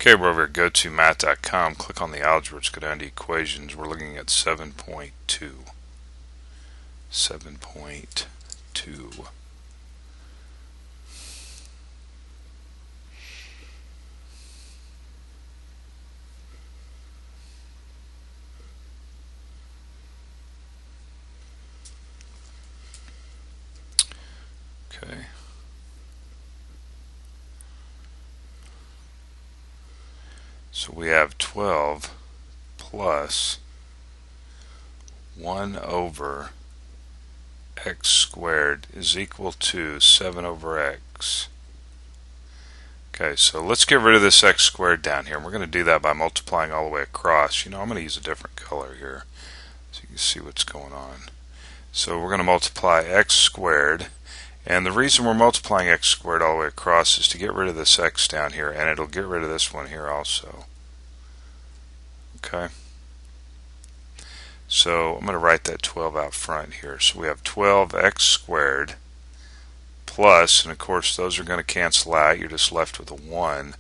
Okay, we're over at go-to-math.com. Click on the algebra. Let's go down to equations. We're looking at 7.2. 7.2. Okay. So we have 12 plus 1 over x squared is equal to 7 over x. Okay, so let's get rid of this x squared down here. And we're going to do that by multiplying all the way across. You know, I'm going to use a different color here so you can see what's going on. So we're going to multiply x squared. And the reason we're multiplying x squared all the way across is to get rid of this x down here, and it'll get rid of this one here also. Okay. So I'm going to write that 12 out front here. So we have 12x squared plus, and of course those are going to cancel out. You're just left with a 1.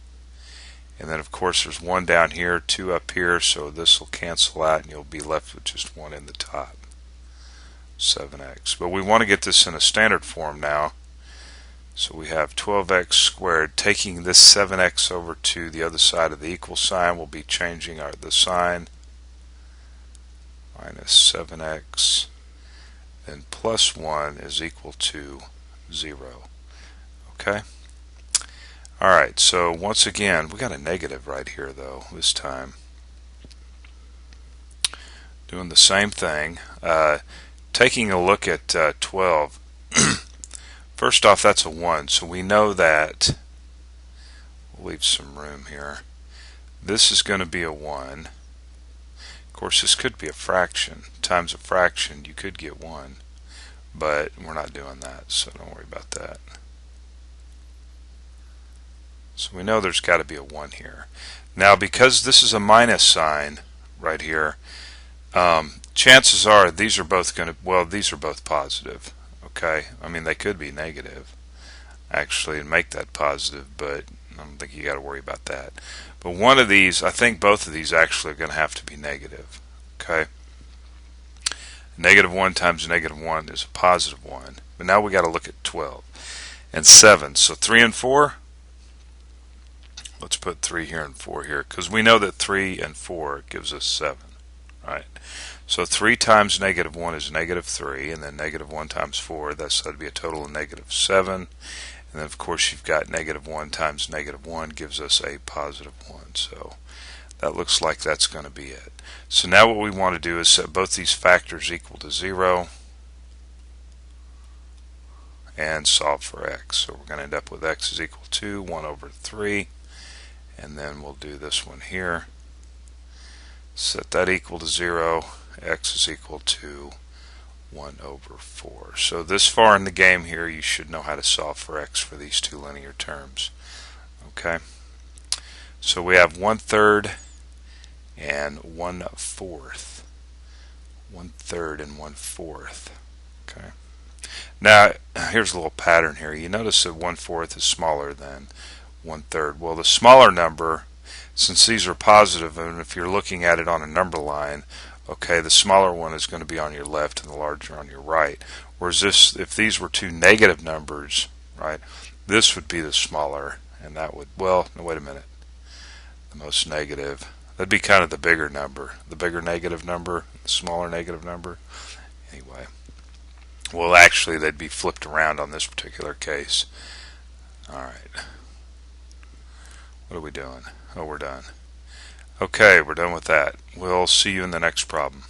And then of course there's 1 down here, 2 up here, so this will cancel out and you'll be left with just 1 in the top. 7x. But we want to get this in a standard form now. So we have 12x squared. Taking this 7x over to the other side of the equal sign, we'll be changing the sign. Minus 7x, then plus 1 is equal to 0. Okay? Alright, so once again, we got a negative right here though, this time. Doing the same thing. Taking a look at 12, first off, that's a 1, so we know that, we'll leave some room here, this is going to be a 1. Of course, this could be a fraction. Times a fraction, you could get 1, but we're not doing that, so don't worry about that. So we know there's got to be a 1 here. Now, because this is a minus sign right here, chances are these are both going to, well, these are both positive. Okay, I mean they could be negative actually and make that positive, but I don't think you got to worry about that. But one of these, I think both of these actually are going to have to be negative. Okay, -1 times -1 is a positive 1. But now we got to look at 12 and 7. So 3 and 4. Let's put 3 here and 4 here because we know that 3 and 4 gives us 7. Right. So 3 times -1 is -3, and then -1 times 4, that'd be a total of -7. And then of course you've got -1 times -1 gives us a positive 1. So that looks like that's going to be it. So now what we want to do is set both these factors equal to 0 and solve for x. So we're going to end up with x is equal to 1 over 3, and then we'll do this one here. Set that equal to 0. X is equal to 1 over 4. So this far in the game here, you should know how to solve for x for these two linear terms. Okay. So we have 1/3 and 1/4. 1/3 and 1/4. Okay. Now here's a little pattern here. You notice that 1/4 is smaller than 1/3. Well, the smaller number, since these are positive, and if you're looking at it on a number line, okay, the smaller one is going to be on your left and the larger on your right. Whereas this, if these were two negative numbers, right, this would be the smaller, and that would, well, no, wait a minute, the most negative, that'd be kind of the bigger number, the bigger negative number, the smaller negative number. Anyway, well, actually, they'd be flipped around on this particular case. All right. What are we doing? Oh, we're done. Okay, we're done with that. We'll see you in the next problem.